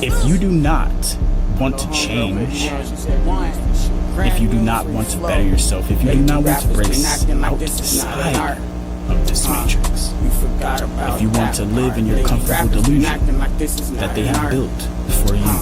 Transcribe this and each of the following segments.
If you do not want to change, if you do not want to better yourself, if you do not want to break outside of this matrix, if you want to live in your comfortable delusion that they have built for you,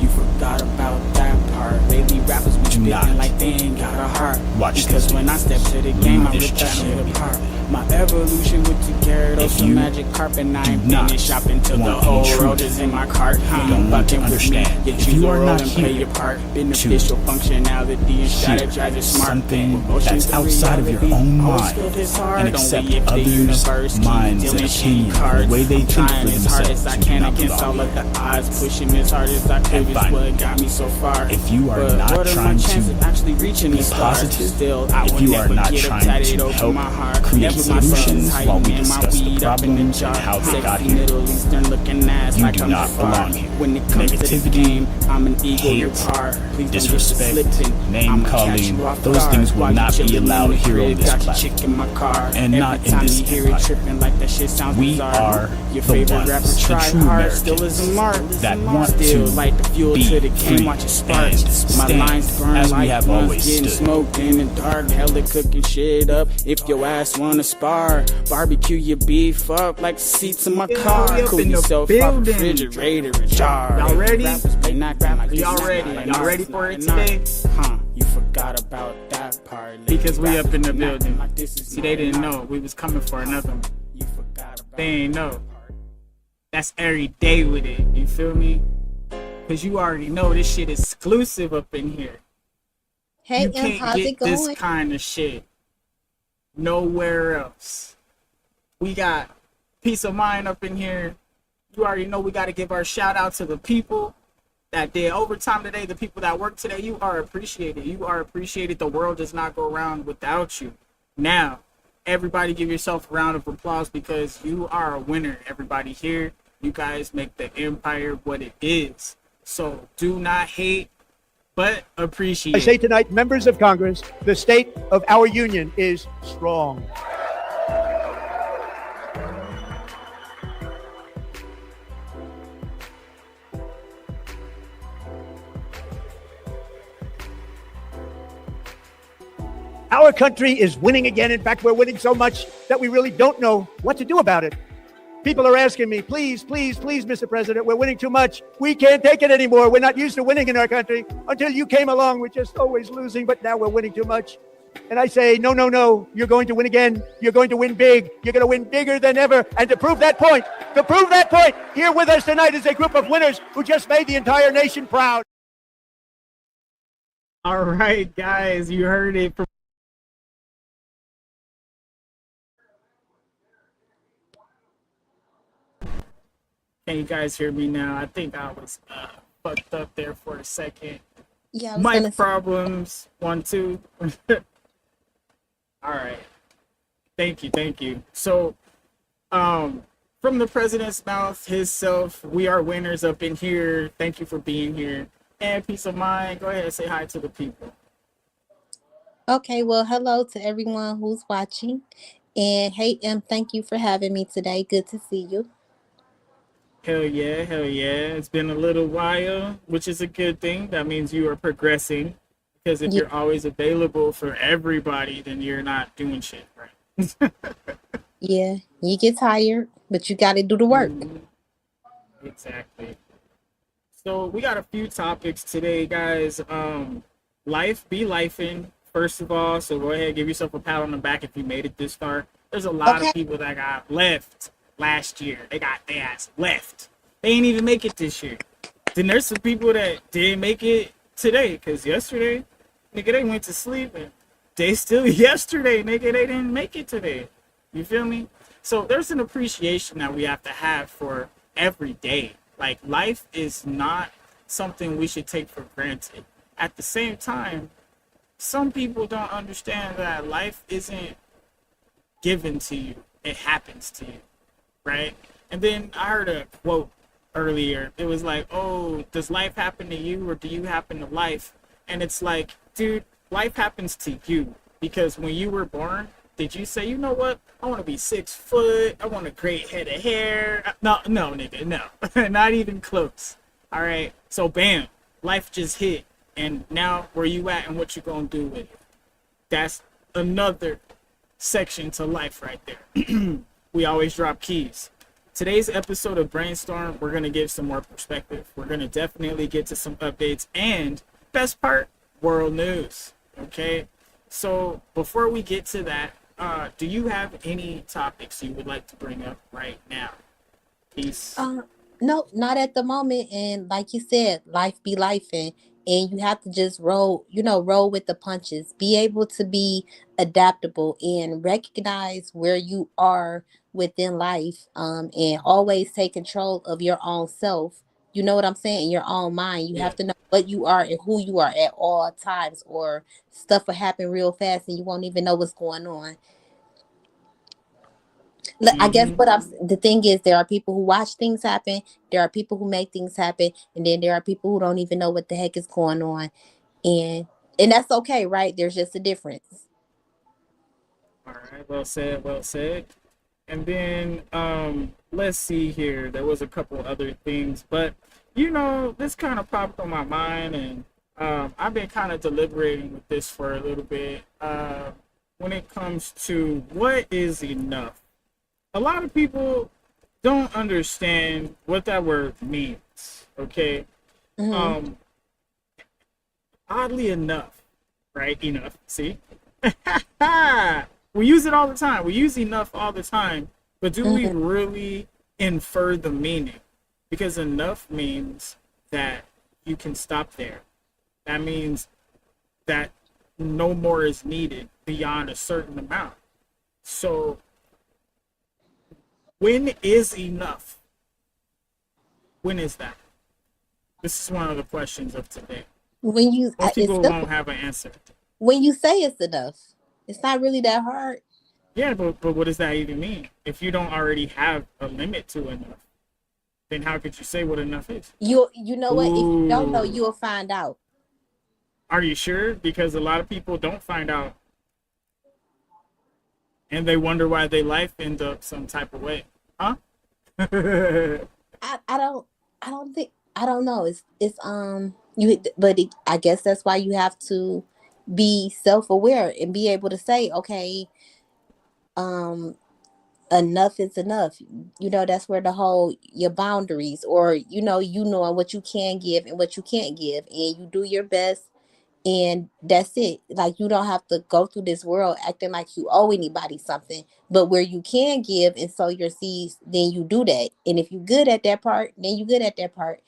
you forgot about that part. Lately rappers be spitting like they ain't got a heart. Watch because when I step to the game, I rip that shit apart. My evolution with the carrot of some magic carpet. I ain't finished shopping till the whole world is in my cart. Don't want to understand. If you are not play your part, beneficial functionality and strategize smart. Something that's outside of your own mind and accept others' minds and opinions, the way they think for themselves. I can against all of the odds, pushing as hard as I could is what got me so far. If you are not trying to actually reaching be positive, if you are not trying to help create solutions while we discuss the problems and how they got here, you do not belong here. Negativity, hate, disrespect, name calling, those things will not be allowed here on this platform, and not in this empire. We are the ones, the true Americans, that want to be free and stand as we have always stood. Smoked in the dark, hella cooking shit up. If your ass wanna spar, barbecue your beef up like seats in my car. Cool yourself off refrigerator and jar. Y'all ready? Y'all ready? Y'all ready for it today? You forgot about that part. Because we up in the building. See, they didn't know we was coming for another one. They ain't know. That's every day with it. You feel me? Because you already know this shit is exclusive up in here. Hey, you can't get this kind of shit nowhere else. We got peace of mind up in here. You already know we got to give our shout out to the people that did overtime today, the people that worked today. You are appreciated. You are appreciated. The world does not go around without you. Now, everybody give yourself a round of applause because you are a winner. Everybody here, you guys make the empire what it is. So do not hate, but appreciate. I say tonight, members of Congress, the state of our union is strong. Our country is winning again. In fact, we're winning so much that we really don't know what to do about it. People are asking me, please, please, please, Mr. President, we're winning too much. We can't take it anymore. We're not used to winning in our country. Until you came along, we're just always losing, but now we're winning too much. And I say, no, no, no, you're going to win again. You're going to win big. You're going to win bigger than ever. And to prove that point, here with us tonight is a group of winners who just made the entire nation proud. All right, guys, you heard it from Can you guys hear me now? I think I was fucked up there for a second. Yeah, mic problems. 1, 2. All right. Thank you. So, from the president's mouth, himself, we are winners up in here. Thank you for being here. And peace of mind. Go ahead and say hi to the people. Okay, well, hello to everyone who's watching. And hey, thank you for having me today. Good to see you. Hell yeah. It's been a little while, which is a good thing. That means you are progressing. Because if you're always available for everybody, then you're not doing shit, right? Yeah, you get tired, but you got to do the work. Exactly. So we got a few topics today, guys. Life be lifing, first of all. So go ahead, give yourself a pat on the back if you made it this far. There's a lot of people that got left last year. They got their ass left. They ain't even make it this year. Then there's some people that didn't make it today, because yesterday, nigga, they went to sleep and they still yesterday, nigga, they didn't make it today. You feel me? So there's an appreciation that we have to have for every day. Like, life is not something we should take for granted. At the same time, some people don't understand that life isn't given to you. It happens to you, right? And then I heard a quote earlier. It was like, oh, does life happen to you or do you happen to life? And it's like, dude, life happens to you. Because when you were born, did you say, you know what? I want to be 6 foot. I want a great head of hair. No, nigga, no. Not even close. All right. So bam, life just hit, and now where you at and what you gonna do with it? That's another section to life right there. We always drop keys. Today's episode of Brainstorm, we're gonna give some more perspective. We're gonna definitely get to some updates and best part, world news. Okay. So before we get to that, do you have any topics you would like to bring up right now? Peace. No, not at the moment. And like you said, life be life, and you have to just roll with the punches. Be able to be adaptable and recognize where you are within life. And always take control of your own self. You know what I'm saying? Your own mind. You Yeah. have to know what you are and who you are at all times, or stuff will happen real fast and you won't even know what's going on. Look, I guess Mm-hmm. the thing is, there are people who watch things happen, there are people who make things happen, and then there are people who don't even know what the heck is going on. And that's okay, right? There's just a difference. All right. Well said. Well said. And then let's see here. There was a couple other things, but this kind of popped on my mind, and I've been kind of deliberating with this for a little bit. When it comes to what is enough, a lot of people don't understand what that word means. Okay. Mm-hmm. Oddly enough, right? Enough. See, we use it all the time. We use enough all the time, but do we Mm-hmm. really infer the meaning? Because enough means that you can stop there. That means that no more is needed beyond a certain amount. So, when is enough? When is that? This is one of the questions of today. When you Most it's people simple. won't have an answer. When you say it's enough, it's not really that hard. Yeah, but what does that even mean? If you don't already have a limit to enough, then how could you say what enough is? You know what? If you don't know, Ooh. you'll find out. Are you sure? Because a lot of people don't find out, and they wonder why their life ends up some type of way. Huh? I don't know. It's you but I guess that's why you have to be self-aware and be able to say, okay, um enough is enough. That's where the whole your boundaries, or knowing what you can give and what you can't give, and you do your best, and that's it. Like, you don't have to go through this world acting like you owe anybody something, but where you can give and sow your seeds, then you do that. And if you're good at that part, then you're good at that part.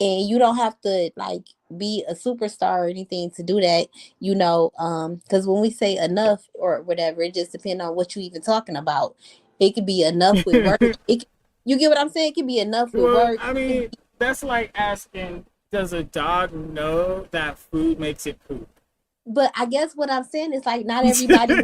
And you don't have to like be a superstar or anything to do that. Because when we say enough or whatever, it just depends on what you even talking about. It could be enough with work. You get what I'm saying? It could be enough with Well, work. I mean, that's like asking, does a dog know that food makes it poop? But I guess what I'm saying is, like, not everybody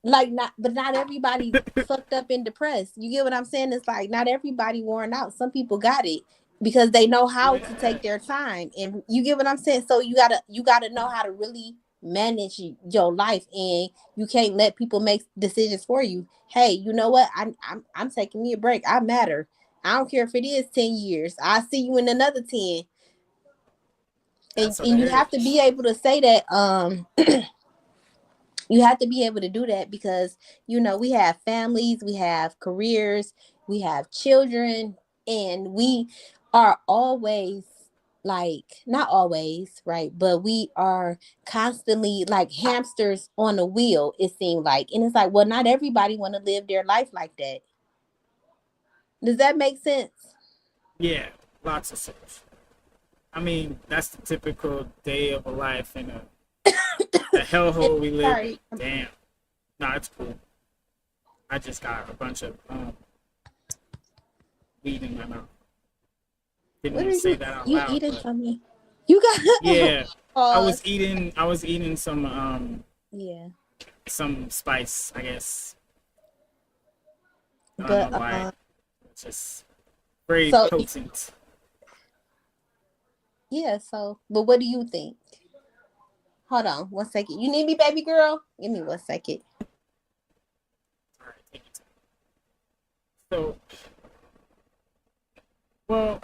not everybody fucked up and depressed. You get what I'm saying? It's like not everybody worn out. Some people got it because they know how to Yeah. take their time. And you get what I'm saying? So you gotta know how to really manage your life, and you can't let people make decisions for you. Hey, you know what? I'm taking me a break. I matter. I don't care if it is 10 years. I'll see you in another 10. And That's you have to hilarious. be able to say that. You have to be able to do that because we have families, we have careers, we have children, and we are always, like, not always, right, but we are constantly like hamsters on a wheel, it seems like. And it's like, well, not everybody want to live their life like that. Does that make sense? Yeah, lots of sense. I mean, that's the typical day of a life in a hellhole we live in. Sorry. Damn. Nah, it's cool. I just got a bunch of weed in my mouth. Didn't What are even say that out you loud. eating But from me? You got yeah, I was pause. eating Yeah, some spice, I guess. I don't but know why. It's just very so potent. yeah, so but what do you think? Hold on 1 second. You need me, baby girl? Give me 1 second. All right, take it. So, well,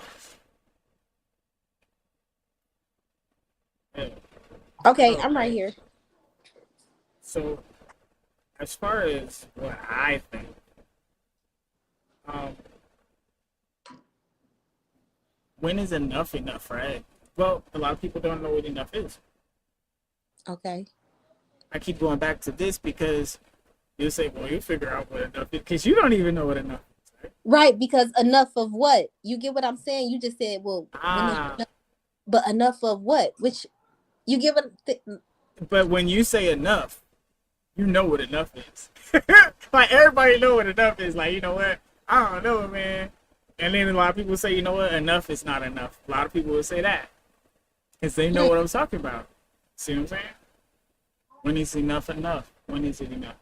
Okay, I'm right here. So, as far as what I think, um, when is enough enough, right? Well, a lot of people don't know what enough is. Okay. I keep going back to this because you'll say, well, you figure out what enough is, because you don't even know what enough is, right? Right, because enough of what? You get what I'm saying? You just said, well, when is enough, but enough of what? Which you give it. But when you say enough, you know what enough is. Like, everybody know what enough is. Like, you know what? I don't know, man. And then a lot of people say, you know what? Enough is not enough. A lot of people will say that because they know what I'm talking about. See what I'm saying? When is enough enough? When is it enough?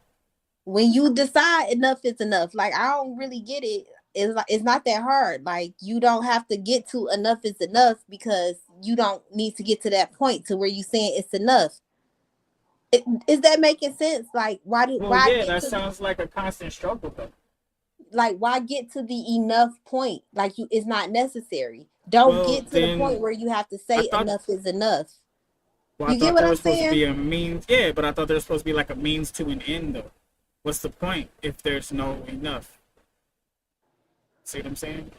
When you decide enough is enough. Like, I don't really get it. It's not that hard. Like, you don't have to get to enough is enough because you don't need to get to that point to where you saying it's enough. Is that making sense? Like, why that sounds like a constant struggle, though. Like, why get to the enough point? Like, it's not necessary. Don't get to the point where you have to say enough is enough. Well, you get what I'm saying? Supposed to be a means, yeah, but I thought there was supposed to be like a means to an end, though. What's the point if there's no enough? See what I'm saying?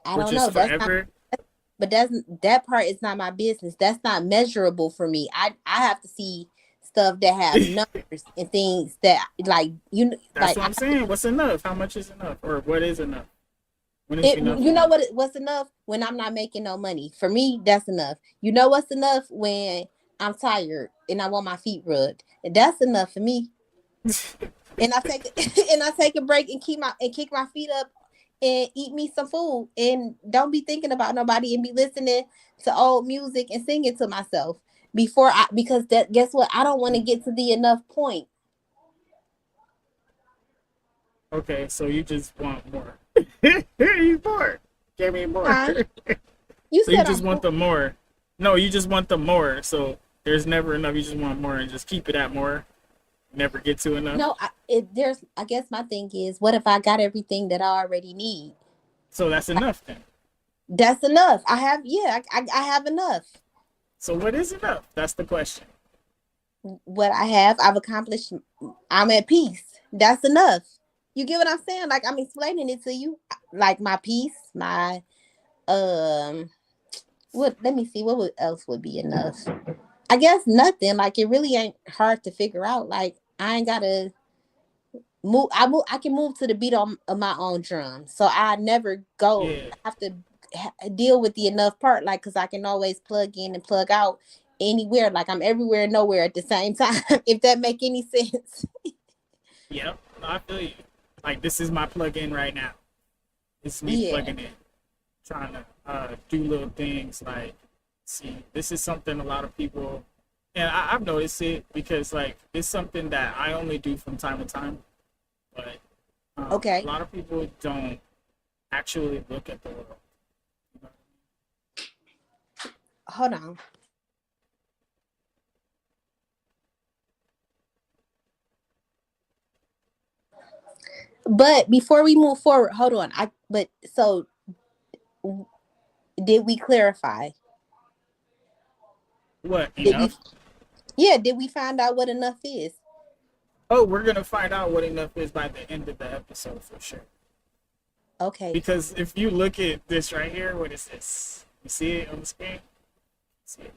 I don't know. But that part is not my business. That's not measurable for me. I have to see stuff that have numbers and things that, like, you. That's like, what I'm saying. What's enough? How much is enough? Or what is enough? When is enough? You know what's enough? When I'm not making no money. For me, that's enough. You know what's enough? When I'm tired and I want my feet rubbed. And that's enough for me. And I take a break and kick my feet up and eat me some food and don't be thinking about nobody and be listening to old music and singing to myself because guess what? I don't want to get to the enough point. Okay, so you just want more. You bored. Give me more. You just want the more. No, you just want the more. So there's never enough. You just want more and just keep it at more. Never get to enough. No, I guess my thing is, what if I got everything that I already need? So that's enough then. That's enough. I have enough. So what is enough? That's the question. What I've accomplished. I'm at peace. That's enough. You get what I'm saying? Like, I'm explaining it to you. Like, my peace, my what? Let me see. What else would be enough? I guess nothing. Like, it really ain't hard to figure out. Like, I ain't gotta move. I can move to the beat of my own drum. So I never go. Yeah. I have to deal with the enough part. Like, cause I can always plug in and plug out anywhere. Like, I'm everywhere and nowhere at the same time. If that make any sense. Yep, I feel you. Like, this is my plug in right now. This is me plugging in, trying to do little things like. See, this is something a lot of people, and I've noticed it because, like, it's something that I only do from time to time, but a lot of people don't actually look at the world. You know? Hold on. But before we move forward, hold on. So did we clarify? What, enough? Did we find out what enough is? Oh, we're going to find out what enough is by the end of the episode for sure. Okay. Because if you look at this right here, what is this? You see it on the screen? See it?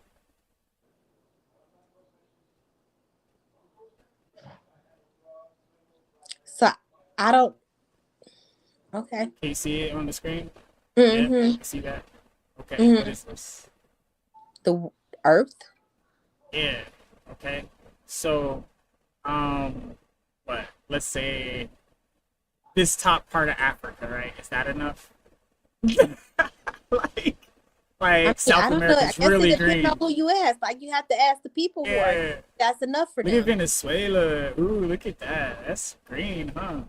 So, I don't... Okay. Can you see it on the screen? Mm-hmm. Yeah, you see that? Okay, mm-hmm. What is this? The Earth? Yeah, okay. So, let's say this top part of Africa, right? Is that enough? like South America's really green. Depends on who you ask. Like, you have to ask the people who are. That's enough for them. Look at Venezuela. Ooh, look at that. That's green, huh?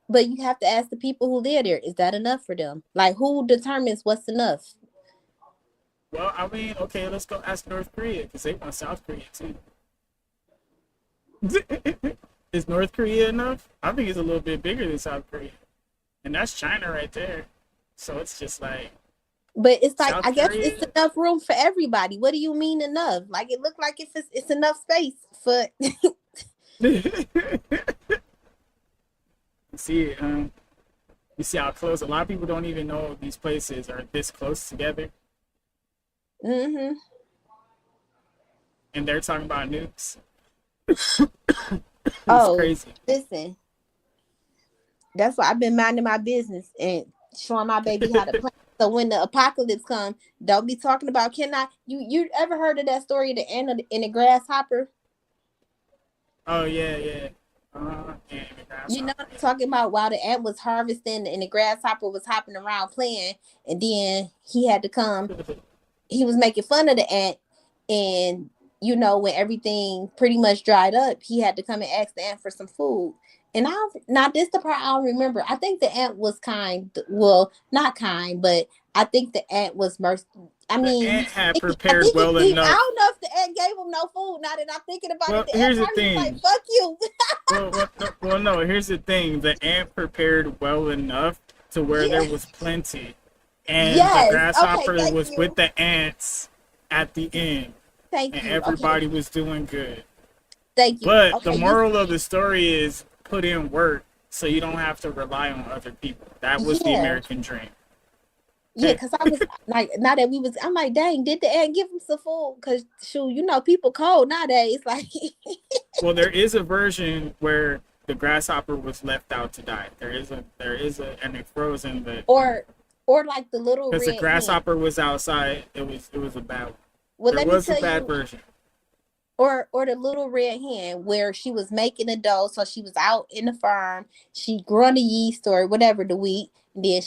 But you have to ask the people who live there. Is that enough for them? Like, who determines what's enough? Well, I mean, okay, let's go ask North Korea because they want South Korea too. Is North Korea enough? I think it's a little bit bigger than South Korea. And that's China right there. So it's just like, But it's like, South I guess it's Korea. enough room for everybody. What do you mean enough? Like, it looked like if it's enough space for. See, you see how close. A lot of people don't even know these places are this close together, Mm-hmm. and they're talking about nukes. It's Oh, crazy. listen. That's why I've been minding my business and showing my baby how to play. So when the apocalypse comes, don't be talking about you ever heard of that story of the ant and the grasshopper? Oh yeah, yeah. Yeah, You know what I'm talking about? While the ant was harvesting and the grasshopper was hopping around playing, and then he had to come. He was making fun of the ant, and when everything pretty much dried up, he had to come and ask the ant for some food. And now this the part I don't remember. I think the ant was kind. Well, not kind, but I think the ant was merciful. I The mean, ant had I prepared think well I enough. don't know if the ant gave him no food. Now that I'm thinking about Well, it, the here's ant the probably was thing. like, "Fuck you." No. Here's the thing. The ant prepared well enough to where Yeah. there was plenty, and Yes. the grasshopper Okay, thank was you. with the ants at the end, Thank and you. everybody Okay. was doing good. Thank you. But Okay, the moral of the story is put in work so you don't have to rely on other people. That was the Yeah. American dream. Yeah, because I was like, now that I'm like, dang, did the ant give him some food? Because, shoot, people cold nowadays. Like, Well, there is a version where the grasshopper was left out to die. There is and it froze in the or like the little because red the hen. grasshopper was outside. It was a bad. Well, There let me was a tell bad you, version. or the little red hen where she was making the dough. So she was out in the farm. She grew the yeast or whatever, the wheat. Then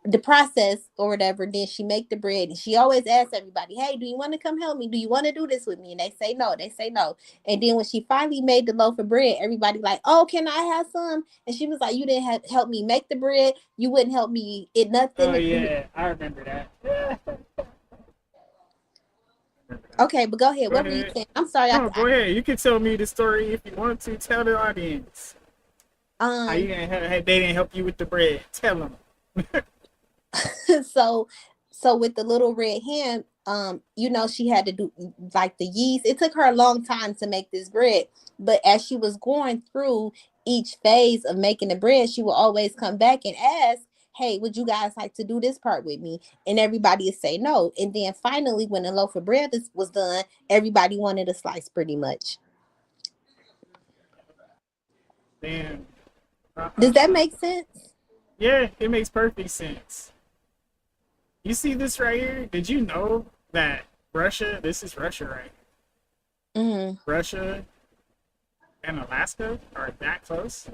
the process or whatever. Then she make the bread. And she always asks everybody, "Hey, do you want to come help me? Do you want to do this with me?" And they say no. They say no. And then when she finally made the loaf of bread, everybody like, "Oh, can I have some?" And she was like, "You didn't help me make the bread. You wouldn't help me eat nothing." Oh yeah, I remember that. Okay, but go ahead. Go What were you ahead. saying? I'm sorry. No, go ahead. You can tell me the story if you want to. Tell the audience how you they didn't help you with the bread. Tell them. So with the little red hen, she had to do like the yeast. It took her a long time to make this bread, but as she was going through each phase of making the bread, she would always come back and ask, "Hey, would you guys like to do this part with me?" And everybody would say no. And then finally, when the loaf of bread was done, everybody wanted a slice pretty much. Damn. Does that make sense? Yeah, it makes perfect sense. You see this right here? Did you know that Russia? This is Russia, right? Mm-hmm. Russia and Alaska are that close.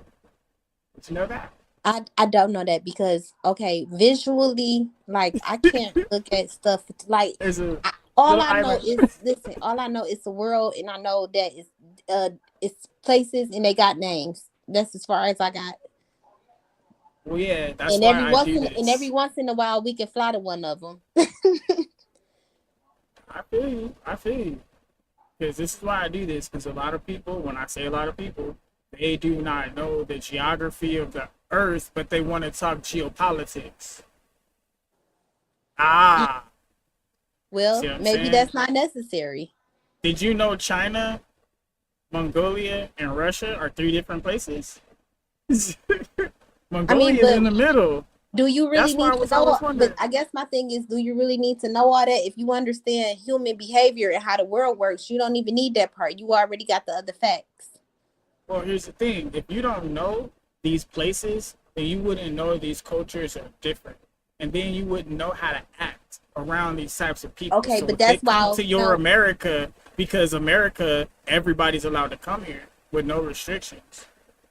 Did you know that? I don't know that because visually, like I can't look at stuff like There's a all little I know island. is listen, all I know is the world, and I know that it's places and they got names. That's as far as I got. Well, yeah, that's And why I do every this. once in a while we can fly to one of them. I feel you. I feel you. Because this is why I do this. Because a lot of people, when I say a lot of people, they do not know the geography of the Earth, but they want to talk geopolitics. Ah. Well, See what I'm maybe saying? that's not necessary. Did you know China, Mongolia, and Russia are 3 different places? Mongolia is but in the middle. do you really That's why need to I know? was wondering. But I guess my thing is, do you really need to know all that? If you understand human behavior and how the world works, you don't even need that part. You already got the other facts. Well, here's the thing. If you don't know these places, then you wouldn't know these cultures are different. And then you wouldn't know how to act around these types of people. Okay, so but that's why to your America, because America, everybody's allowed to come here with no restrictions.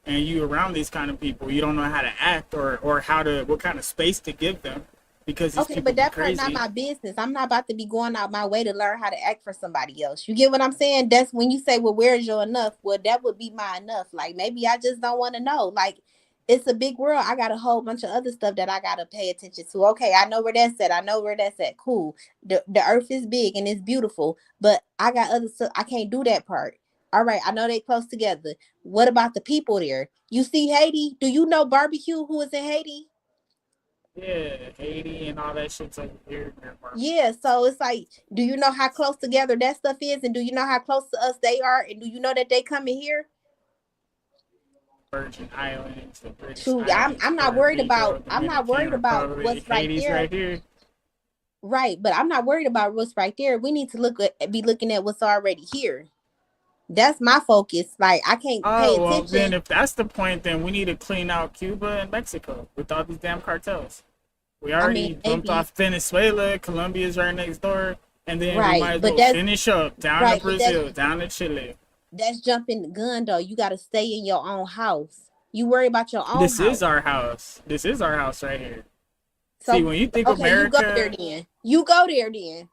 And you around these kind of people, you don't know how to act or what kind of space to give them because these people but that be part crazy. not my business. I'm not about to be going out my way to learn how to act for somebody else. You get what I'm saying? That's when you say, well, where's your enough? Well, that would be my enough. Like, maybe I just don't want to know. Like, it's a big world. I got a whole bunch of other stuff that I got to pay attention to. Okay, I know where that's at. I know where that's at. Cool. The earth is big and it's beautiful, but I got other stuff. I can't do that part. All right, I know they close together. What about the people there? You see Haiti? Do you know Barbecue who is in Haiti? Yeah, Haiti and all that shit's over here. Yeah, so it's like, do you know how close together that stuff is, and do you know how close to us they are, and do you know that they coming here? Virgin Islands, the British Shoot, Islands, I'm not Puerto worried Rico, about. I'm not Dominican worried about Republic, what's right Haiti's there. right here. Right, but I'm not worried about what's right there. We need to be looking at what's already here. That's my focus. Like, I can't pay Oh, well, then attention. if that's the point, then we need to clean out Cuba and Mexico with all these damn cartels. We I mean, already bumped maybe off Venezuela, Colombia's right next door, and then we right, might as but well that's finish up down to right, but Brazil, down to Chile. that's jumping the gun though. You got to stay in your own house. You worry about your own This house. is our house. This is our house right here. So See, when you think okay, you go America, there then. You go there then.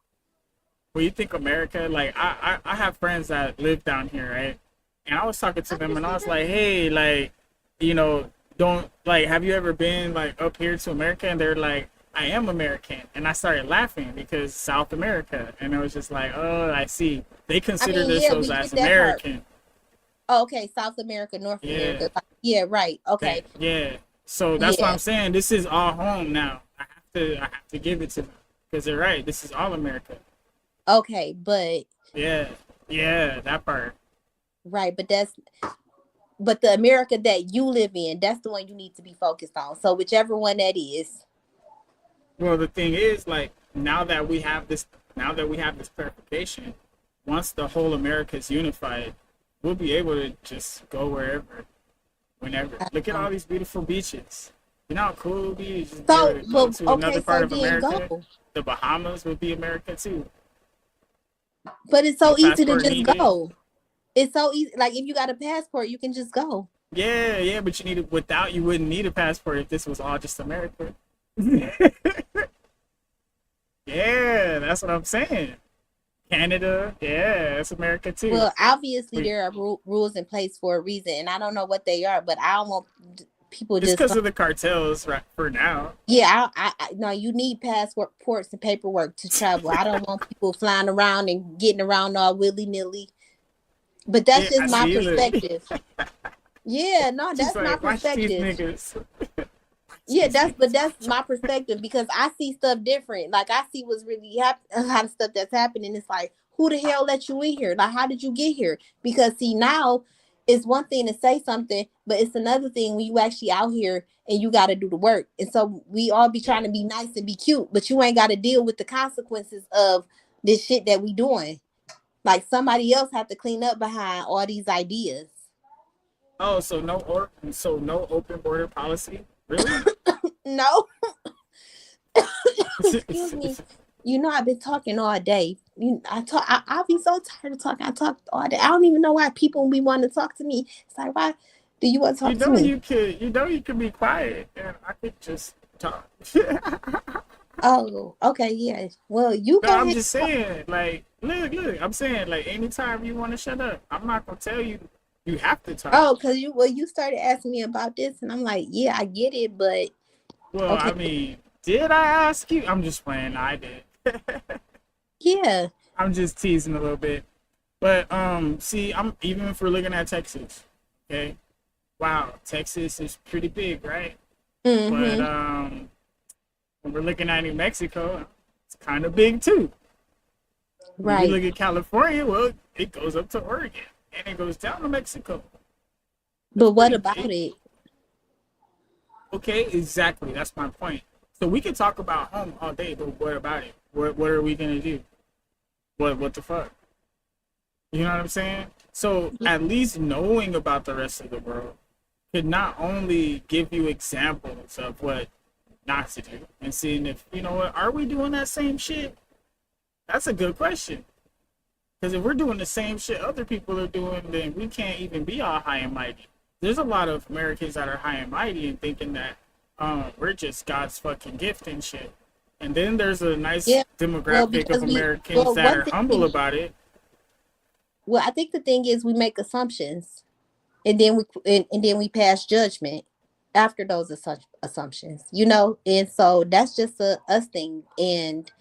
when you think America, like I have friends that live down here, right? And I was talking to them, and I was like, hey, like, you know, don't like, have you ever been like up here to America? And they're like, I am American, and I started laughing because South America, and it was just like, oh, I see. They consider Yeah, we themselves get as that part. American. Oh, okay, South America, North Yeah. America. Yeah, right. Okay. Yeah. So that's what Yeah. I'm saying. This is all home now. I have to give it to them because they're right. This is all America. Okay, but Yeah. Yeah, that part. right, but the America that you live in, that's the one you need to be focused on. So whichever one that is. Well, the thing is, like, now that we have this clarification, once the whole America is unified, we'll be able to just go wherever, whenever. Look at all these beautiful beaches. You know how cool it would be to just be able to go But to another part of then America? go. The Bahamas would be America too. But it's so No easy to passport just needed. go. It's so easy. Like, if you got a passport, you can just go. Yeah, but you wouldn't need a passport if this was all just America. Yeah, that's what I'm saying. Canada, yeah, it's America too. Well, obviously there are rules in place for a reason, and I don't know what they are, but I don't want people It's just. because of the cartels, right? For now. Yeah, I no, you need passports and paperwork to travel. I don't want people flying around and getting around all willy nilly. But that's Yeah, just I my see it. perspective. Yeah, no, that's Just my like, watch these perspective. niggas. Yeah, that's my perspective because I see stuff different. Like, I see what's really happening, a lot of stuff that's happening. It's like, who the hell let you in here? Like, how did you get here? Because see, now it's one thing to say something, but it's another thing when you actually out here and you got to do the work. And so we all be trying to be nice and be cute, but you ain't got to deal with the consequences of this shit that we doing. Like, somebody else have to clean up behind all these ideas. Oh, so no open border policy? Really? No. Excuse me. You know, I've been talking all day. I'll be so tired of talking. I talk all day. I don't even know why people be wanting to talk to me. It's like, why do you want to talk to me? You could be quiet and I could just talk. Oh, okay, yeah. Well, you No, go I'm ahead. just saying, like, look, I'm saying, like, anytime you want to shut up, I'm not gonna tell you you have to talk. Oh, because you started asking me about this, and I'm like, yeah, I get it, but Well, okay. I mean, did I ask you? I'm just playing. I did. Yeah. I'm just teasing a little bit. But see, even if we're looking at Texas, okay? Wow, Texas is pretty big, right? Mm-hmm. But when we're looking at New Mexico, it's kind of big too. When Right. you look at California, well, it goes up to Oregon and it goes down to Mexico. But what pretty about big. it? Okay, exactly. That's my point. So we can talk about home all day, but what about it? What are we gonna do? What the fuck? You know what I'm saying? So at least knowing about the rest of the world could not only give you examples of what not to do and seeing if, you know what, are we doing that same shit? That's a good question. Because if we're doing the same shit other people are doing, then we can't even be all high and mighty. There's a lot of Americans that are high and mighty and thinking that we're just God's fucking gift and shit. And then there's a nice demographic because of Americans that are humble about it. Well, I think the thing is we make assumptions, and then we pass judgment after those assumptions, you know. And so that's just a us thing. And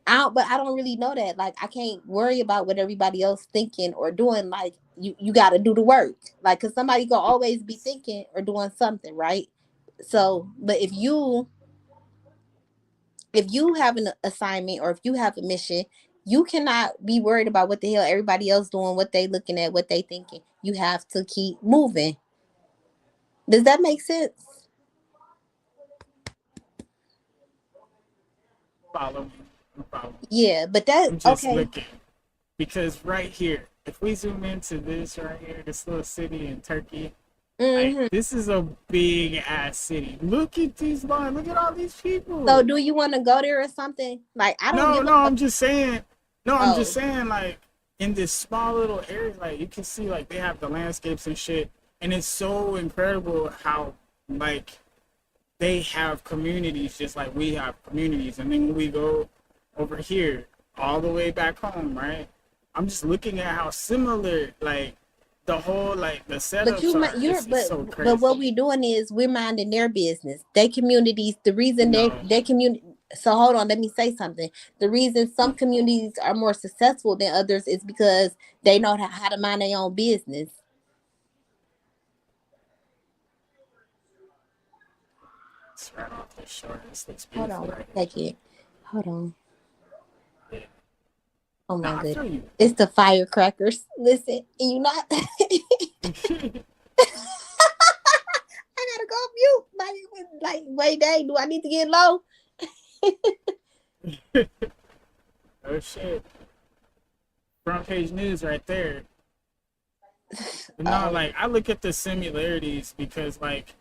I don't really know that. Like, I can't worry about what everybody else thinking or doing. Like, you got to do the work. Like, because somebody gonna always be thinking or doing something, right? So, but if you if you have an assignment or if you have a mission, you cannot be worried about what the hell everybody else doing, what they looking at, what they thinking. You have to keep moving. Does that make sense? Follow me. No problem. Yeah, but that I'm just okay. looking because right here, if we zoom into this right here, this little city in Turkey, Hmm. this is a big ass city. Look at these lines. Look at all these So people. do you want to go there or something? Like I don't No, give a no, I'm just saying. No, I'm just oh. saying. Like in this small little area, like you can see, like they have the landscapes and shit, and it's so incredible how like they have communities just like we have communities. And then when we go over here, all the way back home, right? I'm just looking at how similar, like the whole, like the But setups are. It's so but what crazy. we doing is we're minding their business. They communities, the reason No, they community. So hold on, let me say something. The reason some communities are more successful than others is because they know how to mind their own business. it's right off the shore. This looks Hold beautiful on right one second. Hold on. here. Oh No, my I feel goodness. you. It's the firecrackers. Listen, you not. I gotta go mute. Wait, dang, do I need to get low? Oh shit. Front page news right there. But no, Oh, like I look at the similarities because like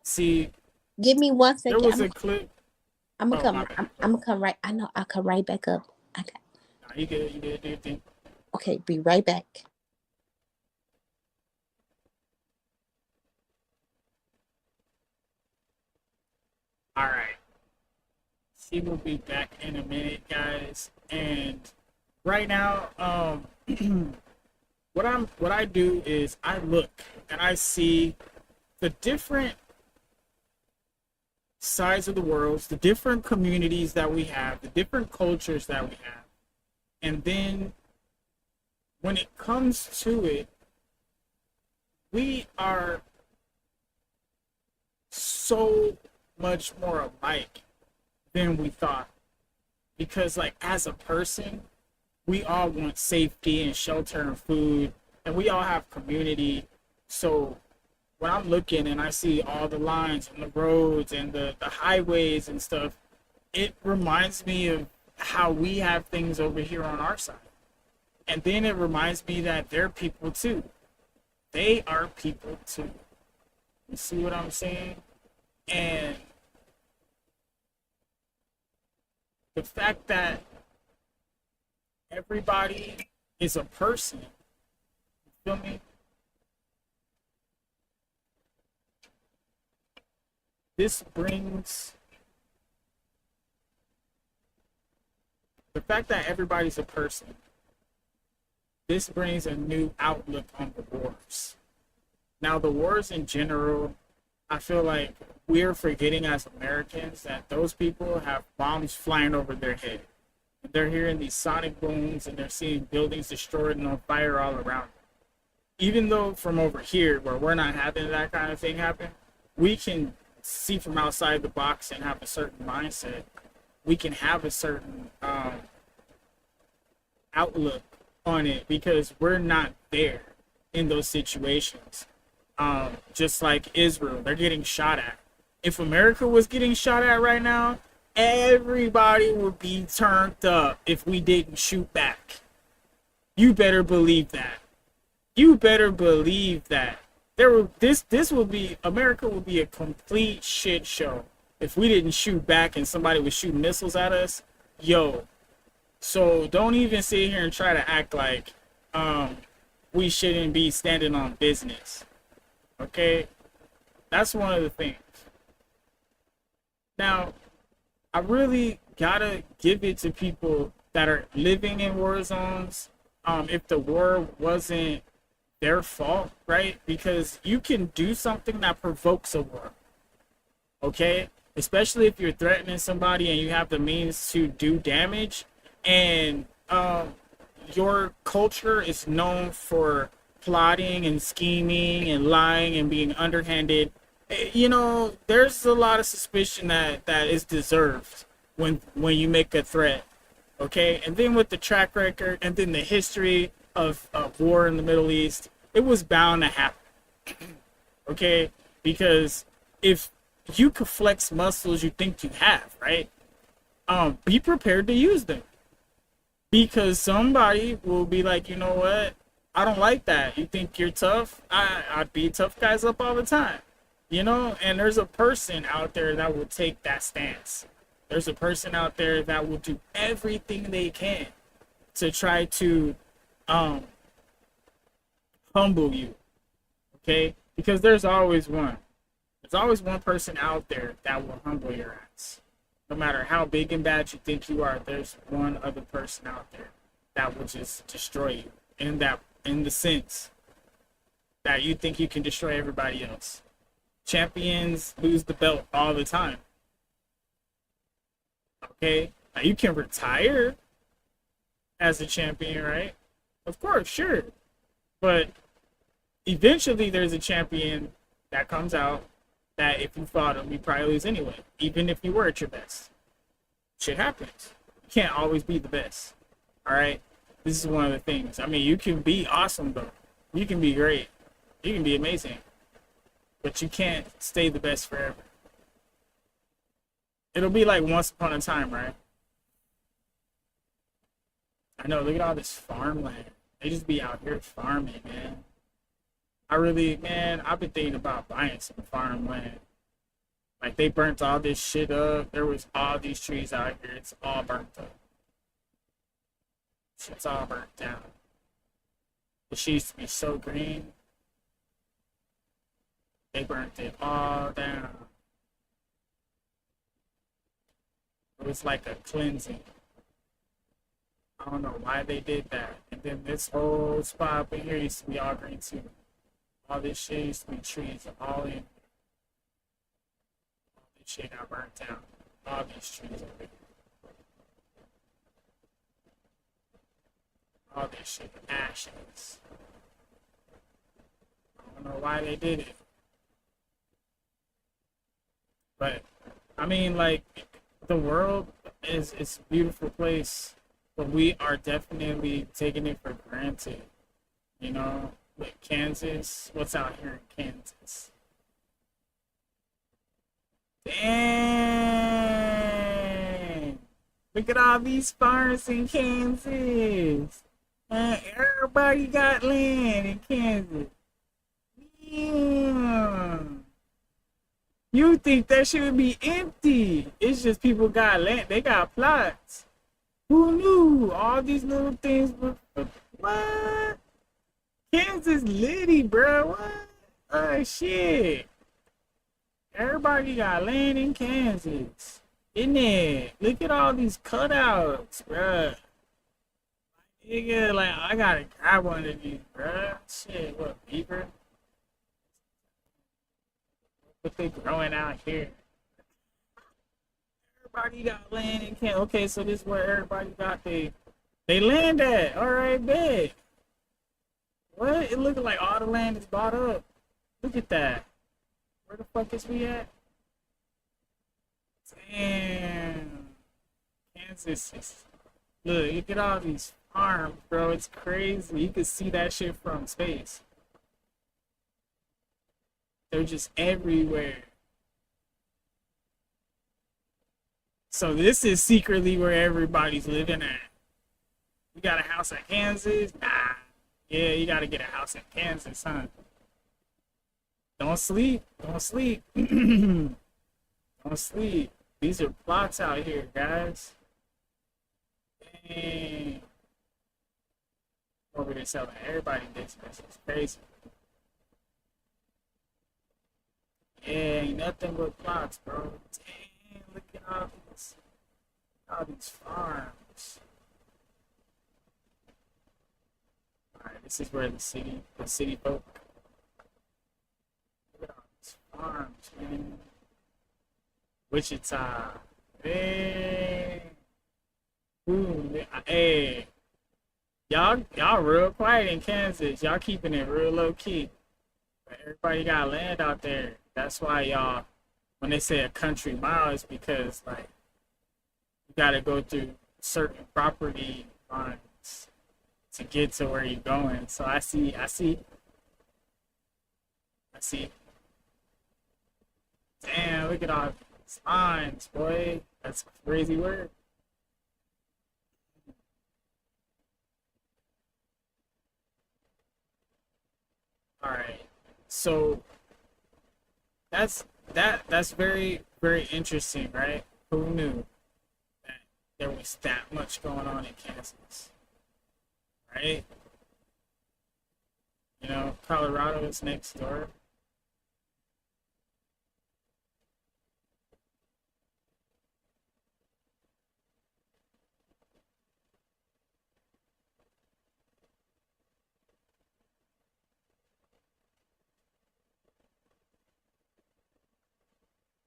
see, give me one there second. was a clip. I'm gonna Oh come. my bad. I'm gonna come right. I know. I'll come right back up. Okay. Nah, you good, do your thing. Okay. Be right back. Alright. She will be back in a minute, guys. And right now, what I do is I look and I see the different sides of the world, the different communities that we have, the different cultures that we have. And then when it comes to it, we are so much more alike than we thought. Because like as a person, we all want safety and shelter and food, and we all have community. So when I'm looking and I see all the lines and the roads and the highways and stuff, it reminds me of how we have things over here on our side. And then it reminds me that they're people too. They are people too. You see what I'm saying? And the fact that everybody is a person, you feel me? This brings the fact that everybody's a person. This brings a new outlook on the wars. Now, the wars in general, I feel like we're forgetting as Americans that those people have bombs flying over their head. They're hearing these sonic booms and they're seeing buildings destroyed and on fire all around them. Even though from over here, where we're not having that kind of thing happen, we can see from outside the box and have a certain mindset. We can have a certain outlook on it because we're not there in those situations. Just like Israel, they're getting shot at. If America was getting shot at right now, everybody would be turned up if we didn't shoot back. You better believe that. You better believe that. This will be America will be a complete shit show if we didn't shoot back and somebody was shooting missiles at us. Yo, so don't even sit here and try to act like we shouldn't be standing on business. Okay? That's one of the things. Now, I really gotta give it to people that are living in war zones. If the war wasn't their fault, right? Because you can do something that provokes a war. Okay? Especially if you're threatening somebody and you have the means to do damage, and your culture is known for plotting and scheming and lying and being underhanded. You know, there's a lot of suspicion that is deserved when you make a threat, okay? And then with the track record and then the history of war in the Middle East, it was bound to happen, okay? Because if you could flex muscles you think you have, right? Be prepared to use them, because somebody will be like, you know what? I don't like that. You think you're tough? I beat tough guys up all the time, you know? And there's a person out there that will take that stance. There's a person out there that will do everything they can to try to humble you, okay? Because there's always one. There's always one person out there that will humble your ass. No matter how big and bad you think you are, there's one other person out there that will just destroy you. In the sense that you think you can destroy everybody else. Champions lose the belt all the time. Okay? Now you can retire as a champion, right? Of course, sure. But eventually there's a champion that comes out that if you fought him, you probably lose anyway, even if you were at your best. Shit happens. You can't always be the best. Alright? This is one of the things. I mean, you can be awesome, though. You can be great. You can be amazing. But you can't stay the best forever. It'll be like once upon a time, right? I know, look at all this farmland. They just be out here farming, man. I've been thinking about buying some farmland. Like, they burnt all this shit up. There was all these trees out here. It's all burnt up. Shit's all burnt down. The shit used to be so green. They burnt it all down. It was like a cleansing. I don't know why they did that. And then this whole spot up in here used to be all green too. All this shit used to be trees all in. All this shit got burnt down. All these trees over here. All this shit, ashes. I don't know why they did it. But, I mean, like, the world is a beautiful place, but we are definitely taking it for granted. You know, with Kansas, what's out here in Kansas? Dang! Look at all these farms in Kansas. Everybody got land in Kansas. Yeah. You think that shit would be empty. It's just people got land. They got plots. Who knew? All these little things were... What? Kansas litty, bro. What? Oh, shit. Everybody got land in Kansas. Isn't it? Look at all these cutouts, bro. Nigga, like, I gotta grab one of these, bro. Shit, what, beaver? What they growing out here? Everybody got land in Kansas. Okay, so this is where everybody got they land at. Alright, bet. What? It looking like all the land is bought up. Look at that. Where the fuck is we at? Damn. Kansas is... Look at all these farms, bro. It's crazy. You can see that shit from space. They're just everywhere. So this is secretly where everybody's living at. You got a house in Kansas? Nah. Yeah, you gotta get a house in Kansas, huh? Don't sleep. Don't sleep. Don't sleep. These are plots out here, guys. Dang. Over here selling everybody business. It's crazy. Yeah, ain't nothing but plots, bro. Dang, look at all these farms. Alright, this is where the city folk. Look at all these farms, man. Wichita. Hey. Ooh, hey. Y'all real quiet in Kansas. Y'all keeping it real low key. But everybody got land out there. That's why y'all, when they say a country mile, it's because, like, you got to go through certain property lines to get to where you're going. So I see. Damn, look at all these lines, boy. That's crazy work. All right. So that's very, very interesting, right? Who knew that there was that much going on in Kansas, right? You know, Colorado is next door.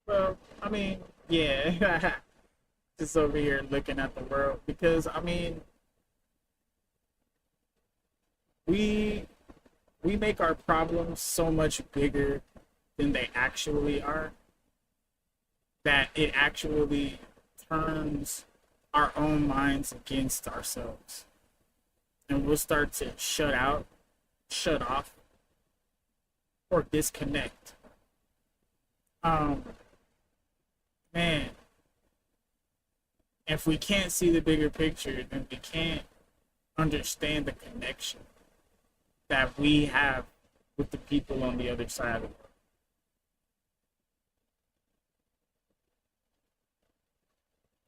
Well, I mean, yeah, just over here looking at the world because I mean, we we make our problems so much bigger than they actually are that it actually turns our own minds against ourselves. And we'll start to shut off, or disconnect. Um, Man, if we can't see the bigger picture, then we can't understand the connection that we have with the people on the other side of the world.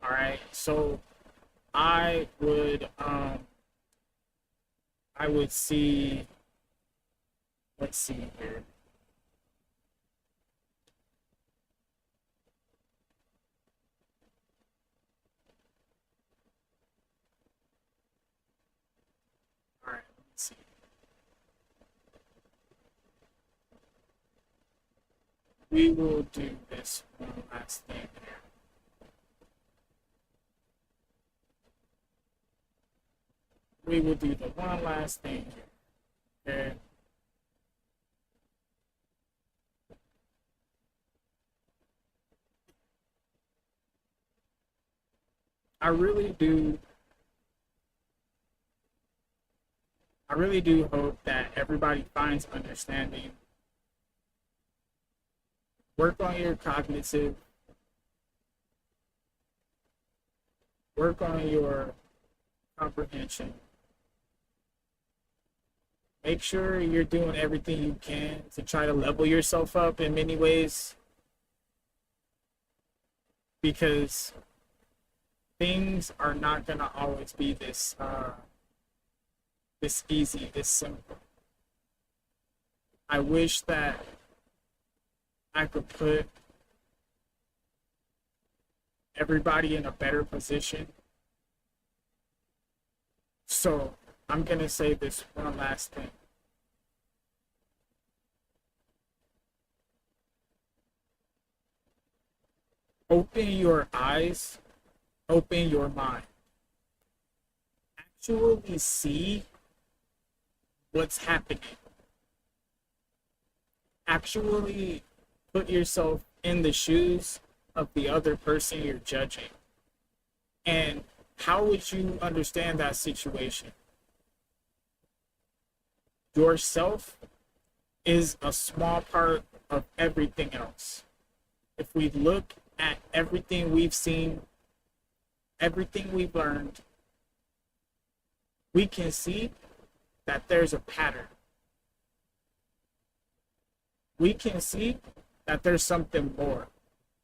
All right, so I would um I would see. Let's see here. All right, let's see. We will do this one last thing here. We will do the one last thing here. Okay. I really do. I really do hope that everybody finds understanding. Work on your cognitive. Work on your comprehension. Make sure you're doing everything you can to try to level yourself up in many ways, because things are not gonna always be this easy, this simple. I wish that I could put everybody in a better position. So I'm gonna say this one last thing. Open your eyes, open your mind. Actually see what's happening. Actually put yourself in the shoes of the other person you're judging. And how would you understand that situation? Yourself is a small part of everything else. If we look at everything we've seen, everything we've learned, we can see that there's a pattern. We can see that there's something more,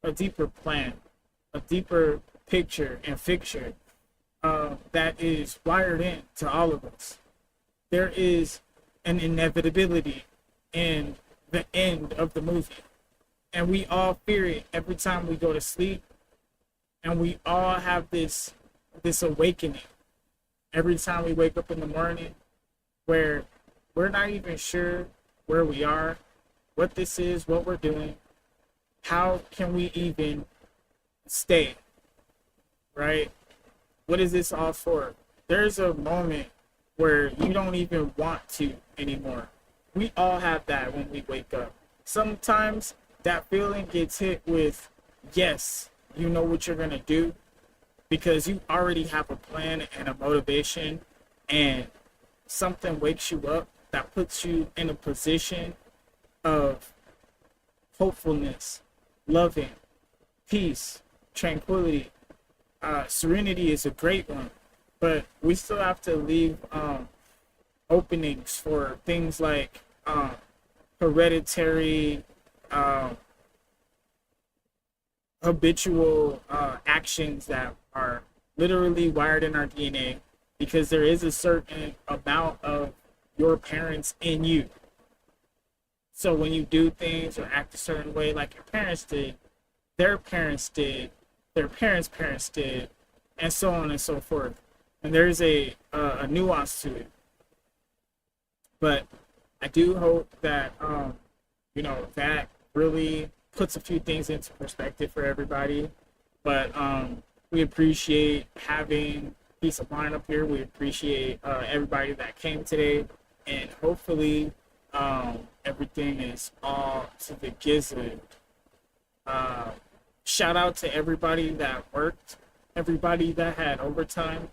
a deeper plan, a deeper picture and fixture that is wired in to all of us. There is an inevitability in the end of the movie, and we all fear it every time we go to sleep, and we all have this awakening every time we wake up in the morning, where we're not even sure where we are, what this is, what we're doing, how can we even stay, right? What is this all for? There's a moment where you don't even want to anymore. We all have that when we wake up. Sometimes that feeling gets hit with, yes, you know what you're gonna do, because you already have a plan and a motivation, and something wakes you up that puts you in a position of hopefulness, loving, peace, tranquility. Serenity is a great one, but we still have to leave openings for things like hereditary, habitual actions that are literally wired in our DNA, because there is a certain amount of your parents in you. So when you do things or act a certain way like your parents did, their parents did, their parents' parents did, and so on and so forth. And there's a nuance to it. But I do hope that, that really puts a few things into perspective for everybody. But we appreciate having Peace of Mind up here. We appreciate everybody that came today. And hopefully everything is all to the gizzard. Shout out to everybody that worked, everybody that had overtime.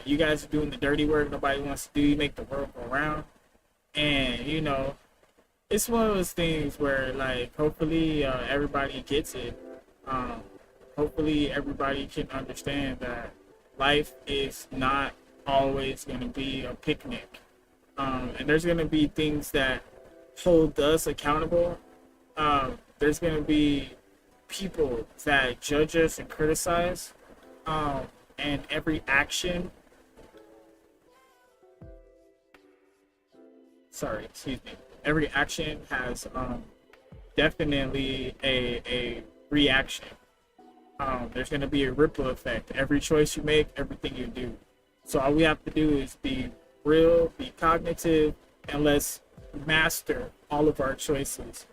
You guys are doing the dirty work nobody wants to do. You make the world go round. And, it's one of those things where, like, hopefully everybody gets it. Hopefully everybody can understand that life is not always going to be a picnic. And there's going to be things that hold us accountable. There's going to be people that judge us and criticize. And every action, every action has definitely a reaction. There's going to be a ripple effect. Every choice you make, everything you do. So all we have to do is be real, be cognitive, and let's master all of our choices.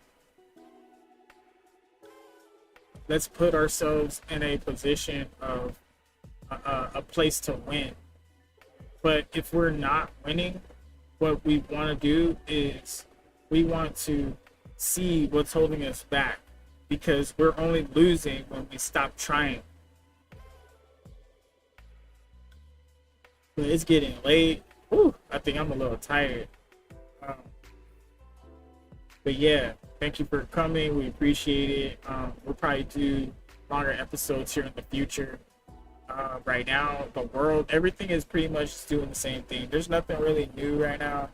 Let's put ourselves in a position of a place to win. But if we're not winning, what we want to do is we want to see what's holding us back, because we're only losing when we stop trying. But it's getting late. Whew, I think I'm a little tired. But yeah, thank you for coming. We appreciate it. We'll probably do longer episodes here in the future. Right now, the world, everything is pretty much doing the same thing. There's nothing really new right now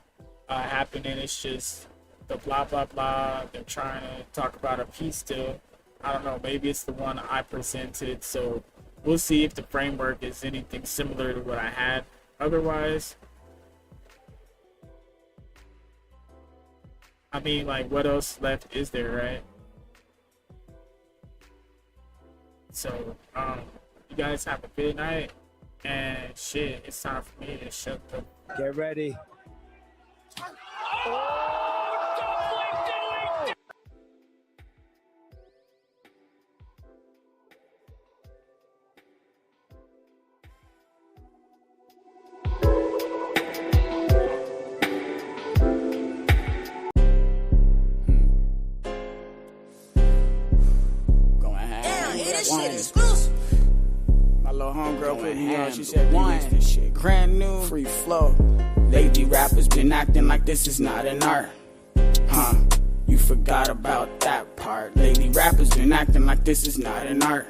happening. It's just the blah, blah, blah. They're trying to talk about a peace still. I don't know. Maybe it's the one I presented. So we'll see if the framework is anything similar to what I had. Otherwise, I mean, like, what else left is there, right? So, you guys have a good night, and shit, it's time for me to shut the... Get ready. My little homegirl put me on. She said, "One, this shit brand new, free flow. Lady rappers been acting like this is not an art, huh? You forgot about that part. Lady rappers been acting like this is not an art,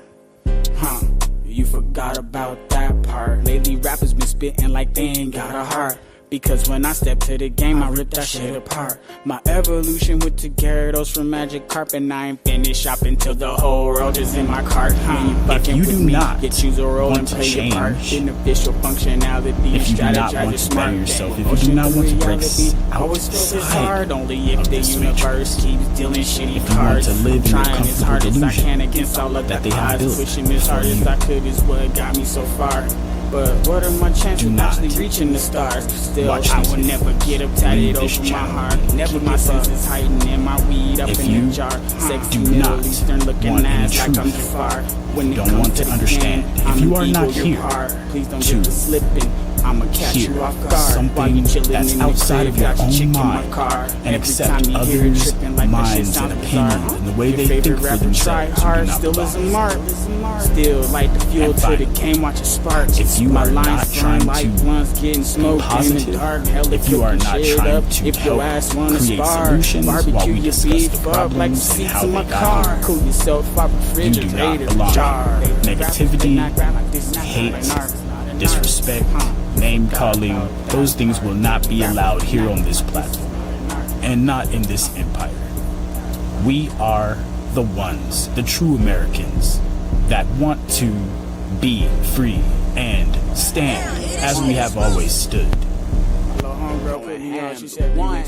huh? You forgot about that part. Lady rappers been spitting like they ain't got a heart. Because when I step to the game, I rip that shit apart. My evolution with the Gyarados from Magic Carp, and I ain't finished shopping till the whole world is in my cart. If you do not get choose a role and play your part. Beneficial functionality, if you do not want to better yourself, if you do not want to break outside only if of the this universe keeps dealing shitty if you want cards. to live in the Trying as hard comfortable as I can delusion against all of that the they have odds. built Pushing as hard for as you. I could is what got me so far. But what are my chances of actually reaching the stars? Still, watch I this will video. never get up tatted Read over this my channel. heart. Never my senses hiding in my weed up If in you the jar. Sexy do Middle not Eastern looking want any ass like I'm truth, Jafar. When it don't comes want to to the understand, end, if I'm you an are not eagle, here you're hard. Please don't to get to slipping. I'ma catch hear you off guard while something you chillin' that's in the outside crib, of your got your own chick in my mind car. and Every accept time you hear it others' trippin' like that shit minds and sounds opinions bizarre. and the way Your they think favorite for rapper try themselves. You hard, do not still is a belong. mark. Still light the fuel And to the finally, game, watch it spark. if you My are not lines trying burn like to blunts, getting smoked in the positive, dark. Hell, if you are not trying to if your help ass wanna create spar, solutions while barbecue we your discuss beef the up like the problems and seats how in my they got car. here, Cool yourself off you do not refrigerator belong. jar. Negativity, hate, disrespect, name calling, those things will not be allowed here on this platform and not in this empire. We are the ones, the true Americans that want to be free and stand as we have always stood. Little homegirl put me on, she said, "One."